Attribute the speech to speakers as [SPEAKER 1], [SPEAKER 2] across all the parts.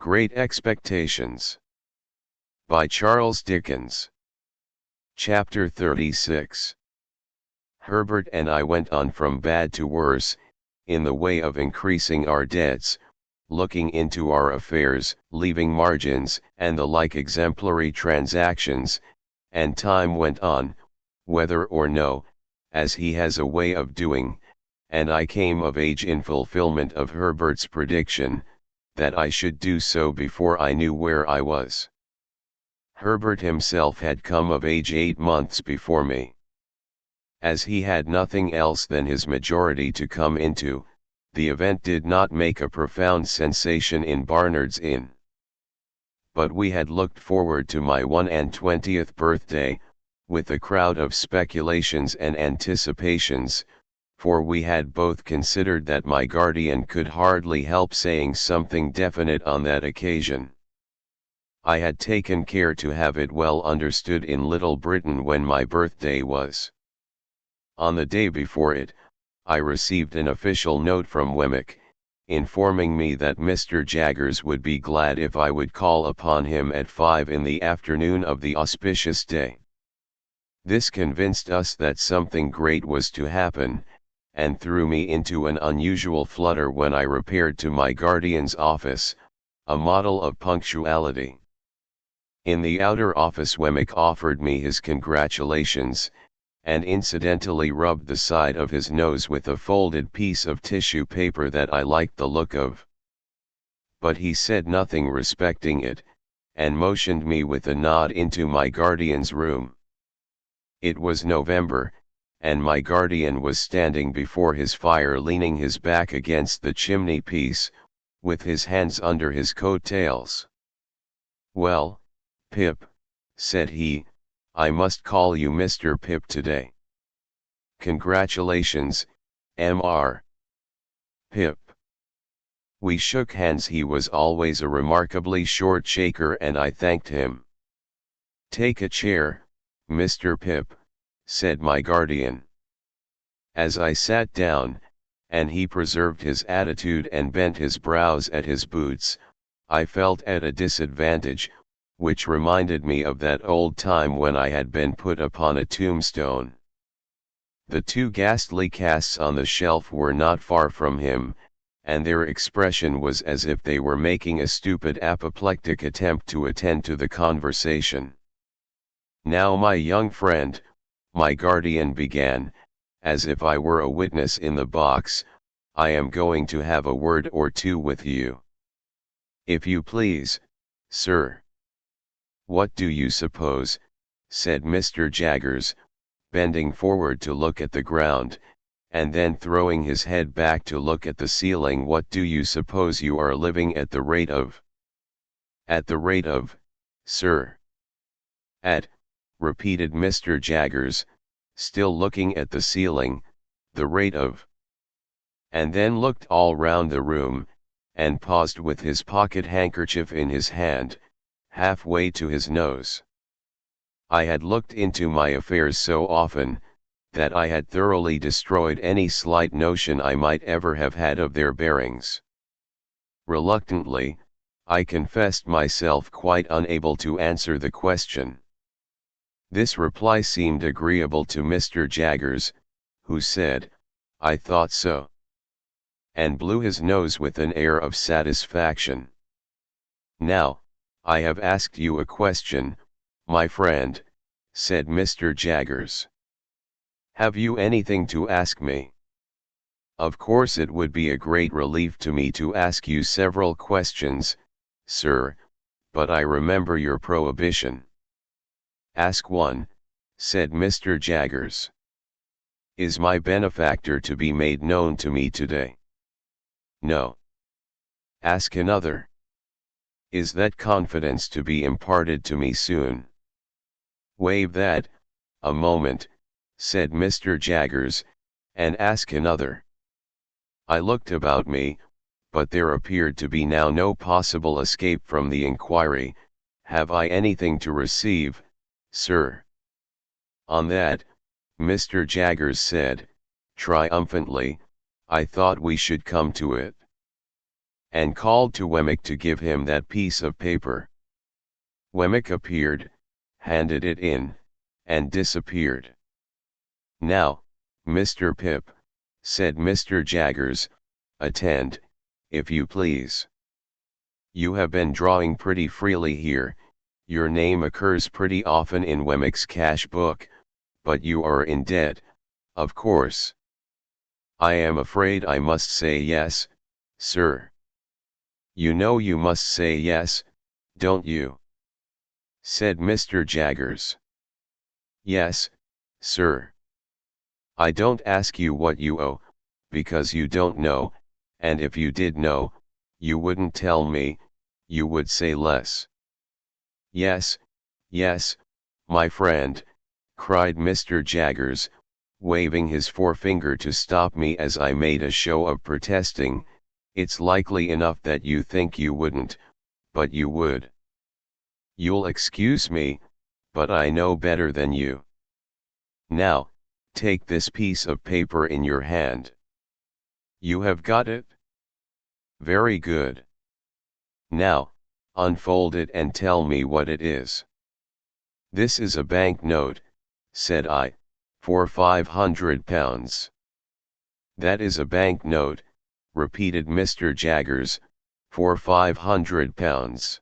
[SPEAKER 1] Great Expectations by Charles Dickens. Chapter 36. Herbert and I went on from bad to worse, in the way of increasing our debts, looking into our affairs, leaving margins and the like exemplary transactions, and time went on, whether or no, as he has a way of doing, and I came of age in fulfillment of Herbert's prediction, that I should do so before I knew where I was. Herbert himself had come of age 8 months before me. As he had nothing else than his majority to come into, the event did not make a profound sensation in Barnard's Inn. But we had looked forward to my 21st birthday, with a crowd of speculations and anticipations, for we had both considered that my guardian could hardly help saying something definite on that occasion. I had taken care to have it well understood in Little Britain when my birthday was. On the day before it, I received an official note from Wemmick, informing me that Mr. Jaggers would be glad if I would call upon him at 5 in the afternoon of the auspicious day. This convinced us that something great was to happen, and threw me into an unusual flutter when I repaired to my guardian's office, a model of punctuality. In the outer office Wemmick offered me his congratulations, and incidentally rubbed the side of his nose with a folded piece of tissue paper that I liked the look of. But he said nothing respecting it, and motioned me with a nod into my guardian's room. It was November, and my guardian was standing before his fire leaning his back against the chimney-piece, with his hands under his coat-tails. "Well, Pip," said he, "I must call you Mr. Pip today. Congratulations, Mr. Pip." We shook hands. He was always a remarkably short shaker and I thanked him. "Take a chair, Mr. Pip," said my guardian. As I sat down, and he preserved his attitude and bent his brows at his boots, I felt at a disadvantage, which reminded me of that old time when I had been put upon a tombstone. The 2 ghastly casts on the shelf were not far from him, and their expression was as if they were making a stupid apoplectic attempt to attend to the conversation. "Now my young friend," my guardian began, as if I were a witness in the box, "I am going to have a word or two with you." "If you please, sir." "What do you suppose," said Mr. Jaggers, bending forward to look at the ground, and then throwing his head back to look at the ceiling, "what do you suppose you are living at the rate of?" "At the rate of, sir?" "At," repeated Mr. Jaggers, still looking at the ceiling, "the rate of," and then looked all round the room, and paused with his pocket handkerchief in his hand, halfway to his nose. I had looked into my affairs so often, that I had thoroughly destroyed any slight notion I might ever have had of their bearings. Reluctantly, I confessed myself quite unable to answer the question. This reply seemed agreeable to Mr. Jaggers, who said, "I thought so," and blew his nose with an air of satisfaction. "Now, I have asked you a question, my friend," said Mr. Jaggers. "Have you anything to ask me?" "Of course it would be a great relief to me to ask you several questions, sir, but I remember your prohibition." "Ask one," said Mr. Jaggers. "Is my benefactor to be made known to me today?" "No." "Ask another. Is that confidence to be imparted to me soon?" "Waive that, a moment," said Mr. Jaggers, "and ask another." I looked about me, but there appeared to be now no possible escape from the inquiry, "Have I anything to receive, sir?" On that, Mr. Jaggers said, triumphantly, "I thought we should come to it." and called to Wemmick to give him that piece of paper. Wemmick appeared, handed it in, and disappeared. "Now, Mr. Pip," said Mr. Jaggers, "attend, if you please. You have been drawing pretty freely here, your name occurs pretty often in Wemmick's cash book, but you are in debt, of course. I am afraid I must say yes, sir. You know you must say yes, don't you?" said Mr. Jaggers. "Yes, sir. I don't ask you what you owe, because you don't know, and if you did know, you wouldn't tell me, you would say less." "Yes, yes, my friend," cried Mr. Jaggers, waving his forefinger to stop me as I made a show of protesting, "it's likely enough that you think you wouldn't, but you would. You'll excuse me, but I know better than you. Now, take this piece of paper in your hand. You have got it? Very good. Now, unfold it and tell me what it is." "This is a bank note," said I, "for £500. "That is a bank note," repeated Mr. Jaggers, "for £500.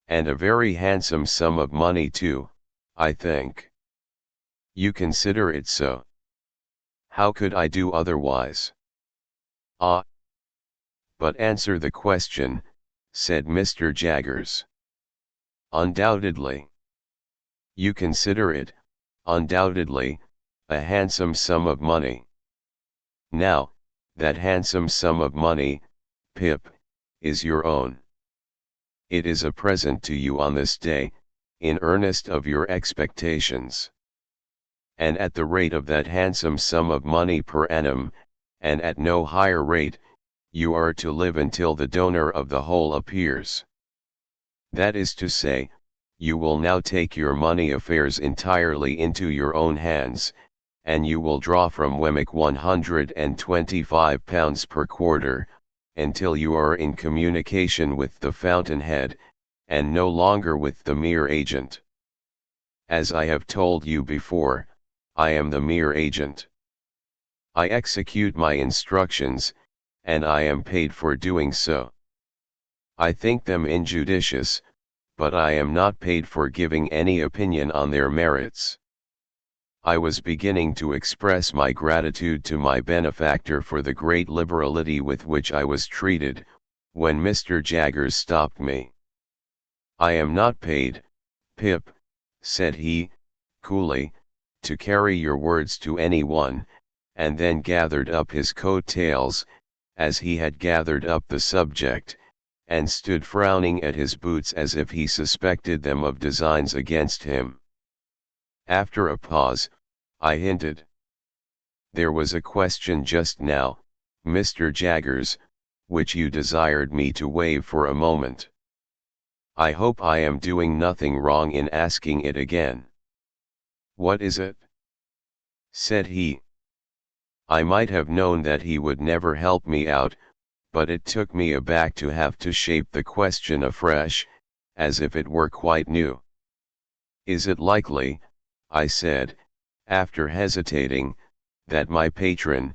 [SPEAKER 1] And a very handsome sum of money too, I think. You consider it so. How could I do otherwise?" "Ah, but answer the question," said Mr. Jaggers. "Undoubtedly. You consider it, undoubtedly, a handsome sum of money. Now, that handsome sum of money, Pip, is your own. It is a present to you on this day, in earnest of your expectations. And at the rate of that handsome sum of money per annum, and at no higher rate, you are to live until the donor of the whole appears. That is to say, you will now take your money affairs entirely into your own hands, and you will draw from Wemmick £125 per quarter, until you are in communication with the fountainhead, and no longer with the mere agent. As I have told you before, I am the mere agent. I execute my instructions, and I am paid for doing so. I think them injudicious, but I am not paid for giving any opinion on their merits." I was beginning to express my gratitude to my benefactor for the great liberality with which I was treated, when Mr. Jaggers stopped me. "I am not paid, Pip," said he, coolly, "to carry your words to any one," and then gathered up his coat-tails, as he had gathered up the subject, and stood frowning at his boots as if he suspected them of designs against him. After a pause, I hinted. "There was a question just now, Mr. Jaggers, which you desired me to waive for a moment. I hope I am doing nothing wrong in asking it again." "What is it?" said he. I might have known that he would never help me out, but it took me aback to have to shape the question afresh, as if it were quite new. "Is it likely," I said, after hesitating, "that my patron,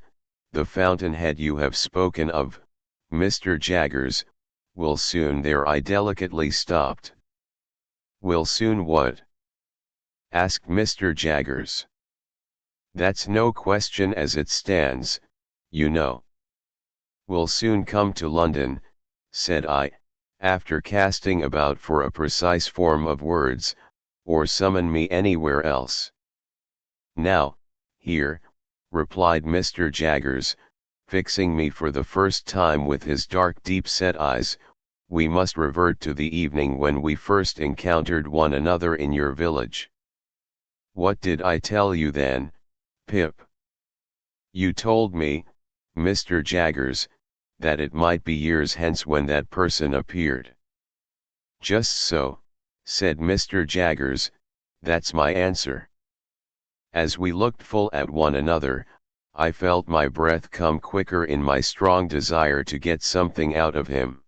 [SPEAKER 1] the fountainhead you have spoken of, Mr. Jaggers, will soon—" There I delicately stopped. "Will soon what?" asked Mr. Jaggers. "That's no question as it stands, you know." "Will soon come to London," said I, after casting about for a precise form of words, "or summon me anywhere else." "Now, here," replied Mr. Jaggers, fixing me for the first time with his dark deep-set eyes, "we must revert to the evening when we first encountered one another in your village. What did I tell you then, Pip?" "You told me, Mr. Jaggers, that it might be years hence when that person appeared." "Just so," said Mr. Jaggers, "that's my answer." As we looked full at one another, I felt my breath come quicker in my strong desire to get something out of him.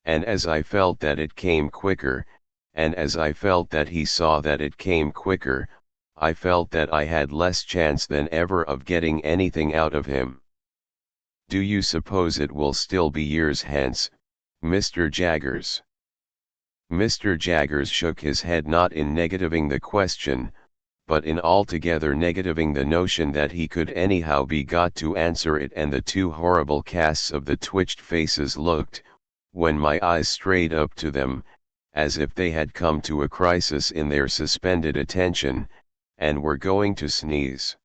[SPEAKER 1] And as I felt that it came quicker, and as I felt that he saw that it came quicker, I felt that I had less chance than ever of getting anything out of him. Do you suppose it will still be years hence, Mr. Jaggers? Mr. Jaggers shook his head, not in negativing the question, but in altogether negativing the notion that he could anyhow be got to answer it, and the two horrible casts of the twitched faces looked, when my eyes strayed up to them, as if they had come to a crisis in their suspended attention, and were going to sneeze.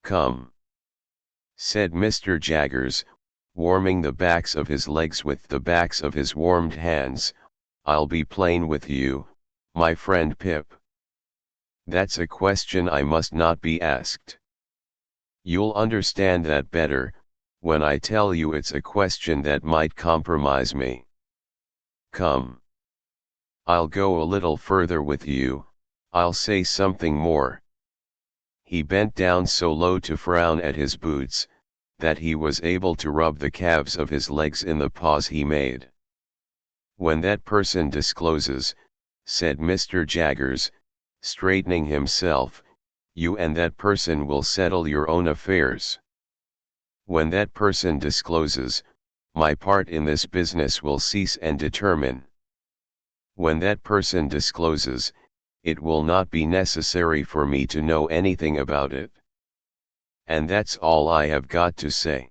[SPEAKER 1] "Come," said Mr. Jaggers, warming the backs of his legs with the backs of his warmed hands, "I'll be plain with you, my friend Pip. That's a question I must not be asked. You'll understand that better, when I tell you it's a question that might compromise me. Come. I'll go a little further with you, I'll say something more." He bent down so low to frown at his boots, that he was able to rub the calves of his legs in the pause he made. "When that person discloses," said Mr. Jaggers, straightening himself, "you and that person will settle your own affairs. When that person discloses, my part in this business will cease and determine. When that person discloses, it will not be necessary for me to know anything about it. And that's all I have got to say."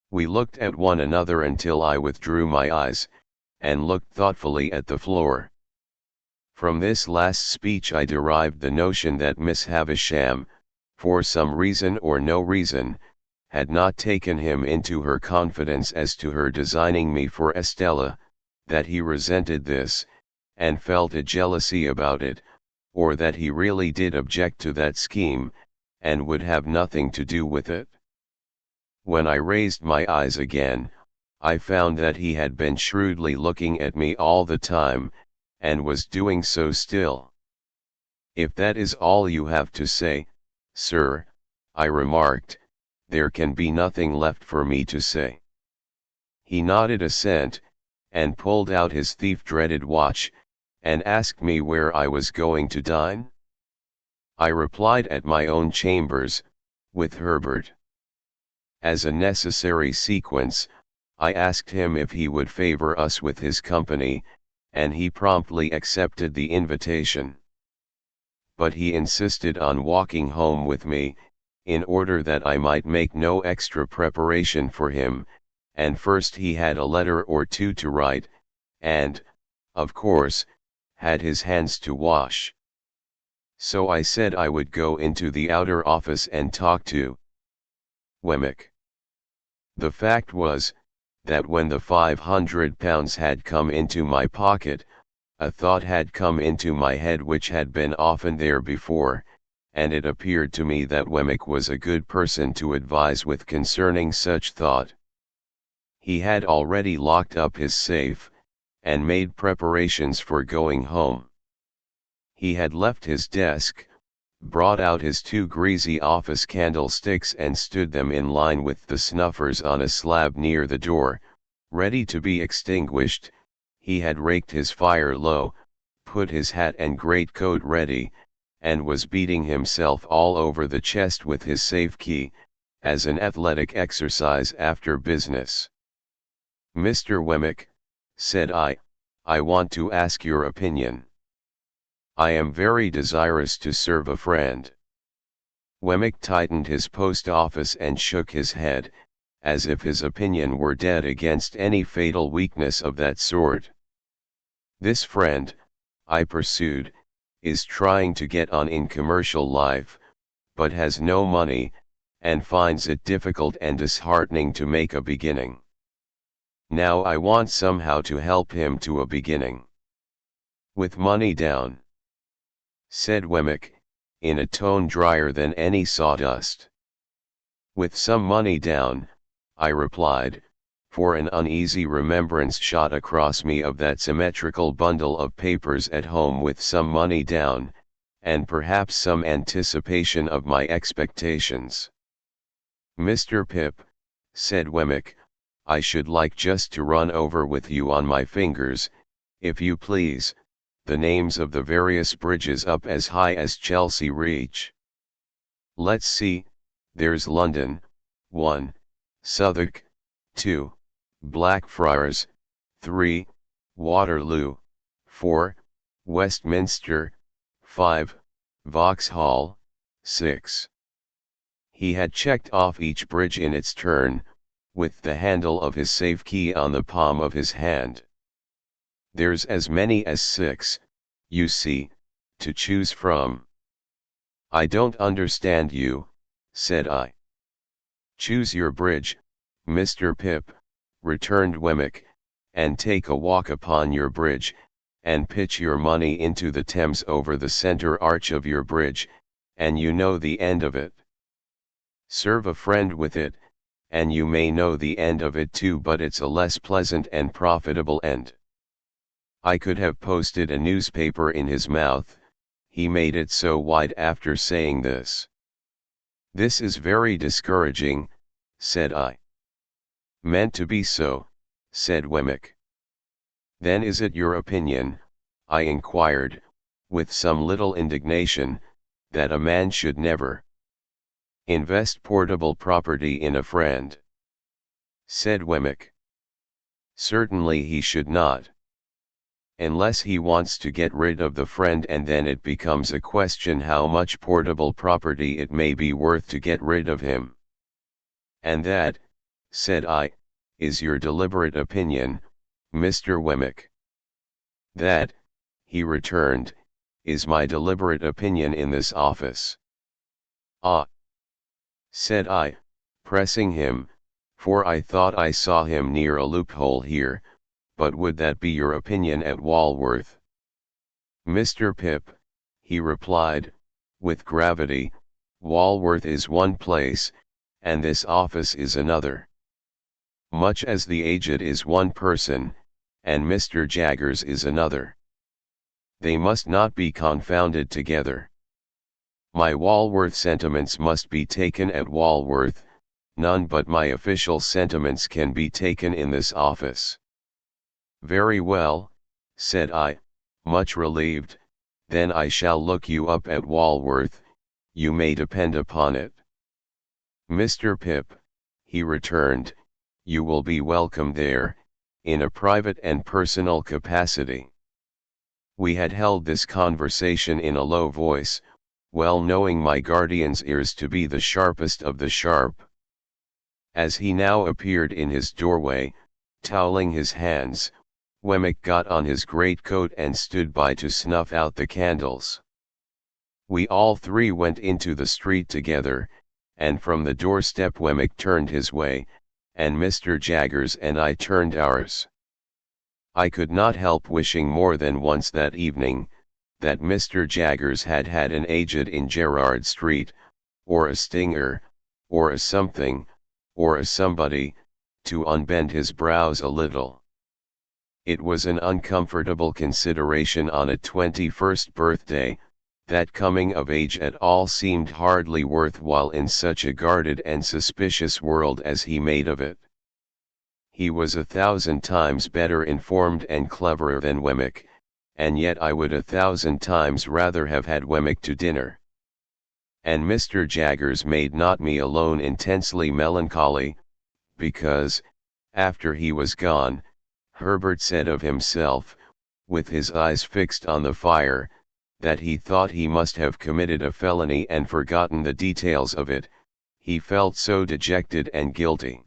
[SPEAKER 1] We looked at one another until I withdrew my eyes, and looked thoughtfully at the floor. From this last speech I derived the notion that Miss Havisham, for some reason or no reason, had not taken him into her confidence as to her designing me for Estella, that he resented this, and felt a jealousy about it, or that he really did object to that scheme, and would have nothing to do with it. When I raised my eyes again, I found that he had been shrewdly looking at me all the time, and was doing so still. "If that is all you have to say, sir," I remarked, "there can be nothing left for me to say." He nodded assent, and pulled out his thief-dreaded watch, and asked me where I was going to dine. I replied at my own chambers, with Herbert. As a necessary sequence, I asked him if he would favor us with his company, and he promptly accepted the invitation. But he insisted on walking home with me, in order that I might make no extra preparation for him, and first he had a letter or two to write, and, of course, had his hands to wash. So I said I would go into the outer office and talk to Wemmick. The fact was, that when the £500 had come into my pocket, a thought had come into my head which had been often there before, and it appeared to me that Wemmick was a good person to advise with concerning such thought. He had already locked up his safe, and made preparations for going home. He had left his desk, brought out his two greasy office candlesticks and stood them in line with the snuffers on a slab near the door, ready to be extinguished. He had raked his fire low, put his hat and greatcoat ready, and was beating himself all over the chest with his safe key, as an athletic exercise after business. "Mr. Wemmick," said I want to ask your opinion. I am very desirous to serve a friend." Wemmick tightened his post office and shook his head, as if his opinion were dead against any fatal weakness of that sort. "This friend," I pursued, "is trying to get on in commercial life, but has no money, and finds it difficult and disheartening to make a beginning. Now I want somehow to help him to a beginning." "With money down?" said Wemmick, in a tone drier than any sawdust. "With some money down," I replied, for an uneasy remembrance shot across me of that symmetrical bundle of papers at home with some money down, and perhaps some anticipation of my expectations. "Mr. Pip," said Wemmick, "I should like just to run over with you on my fingers, if you please, the names of the various bridges up as high as Chelsea Reach. Let's see, there's London, 1, Southwark, 2, Blackfriars, 3, Waterloo, 4, Westminster, 5, Vauxhall, 6. He had checked off each bridge in its turn, with the handle of his safe key on the palm of his hand. "There's as many as 6, you see, to choose from." "I don't understand you," said I. "Choose your bridge, Mr. Pip," returned Wemmick, "and take a walk upon your bridge, and pitch your money into the Thames over the centre arch of your bridge, and you know the end of it. Serve a friend with it, and you may know the end of it too, but it's a less pleasant and profitable end." I could have posted a newspaper in his mouth, he made it so wide after saying this. "This is very discouraging," said I. "Meant to be so," said Wemmick. "Then is it your opinion," I inquired, with some little indignation, "that a man should never invest portable property in a friend?" said Wemmick. "Certainly he should not. Unless he wants to get rid of the friend, and then it becomes a question how much portable property it may be worth to get rid of him." "And that," said I, "is your deliberate opinion, Mr. Wemmick?" "That," he returned, "is my deliberate opinion in this office." "Ah," said I, pressing him, for I thought I saw him near a loophole here, "but would that be your opinion at Walworth?" "Mr. Pip," he replied, with gravity, "Walworth is one place, and this office is another. Much as the aged is one person, and Mr. Jaggers is another. They must not be confounded together. My Walworth sentiments must be taken at Walworth, none but my official sentiments can be taken in this office." "Very well," said I, much relieved, "then I shall look you up at Walworth, you may depend upon it." "Mr. Pip," he returned, "you will be welcome there, in a private and personal capacity." We had held this conversation in a low voice, well knowing my guardian's ears to be the sharpest of the sharp. As he now appeared in his doorway, toweling his hands, Wemmick got on his greatcoat and stood by to snuff out the candles. We all three went into the street together, and from the doorstep Wemmick turned his way, and Mr. Jaggers and I turned ours. I could not help wishing more than once that evening, that Mr. Jaggers had had an aged in Gerrard Street, or a stinger, or a something, or a somebody, to unbend his brows a little. It was an uncomfortable consideration on a 21st birthday, that coming of age at all seemed hardly worthwhile in such a guarded and suspicious world as he made of it. He was 1,000 times better informed and cleverer than Wemmick, and yet I would 1,000 times rather have had Wemmick to dinner. And Mr. Jaggers made not me alone intensely melancholy, because, after he was gone, Herbert said of himself, with his eyes fixed on the fire, that he thought he must have committed a felony and forgotten the details of it, he felt so dejected and guilty.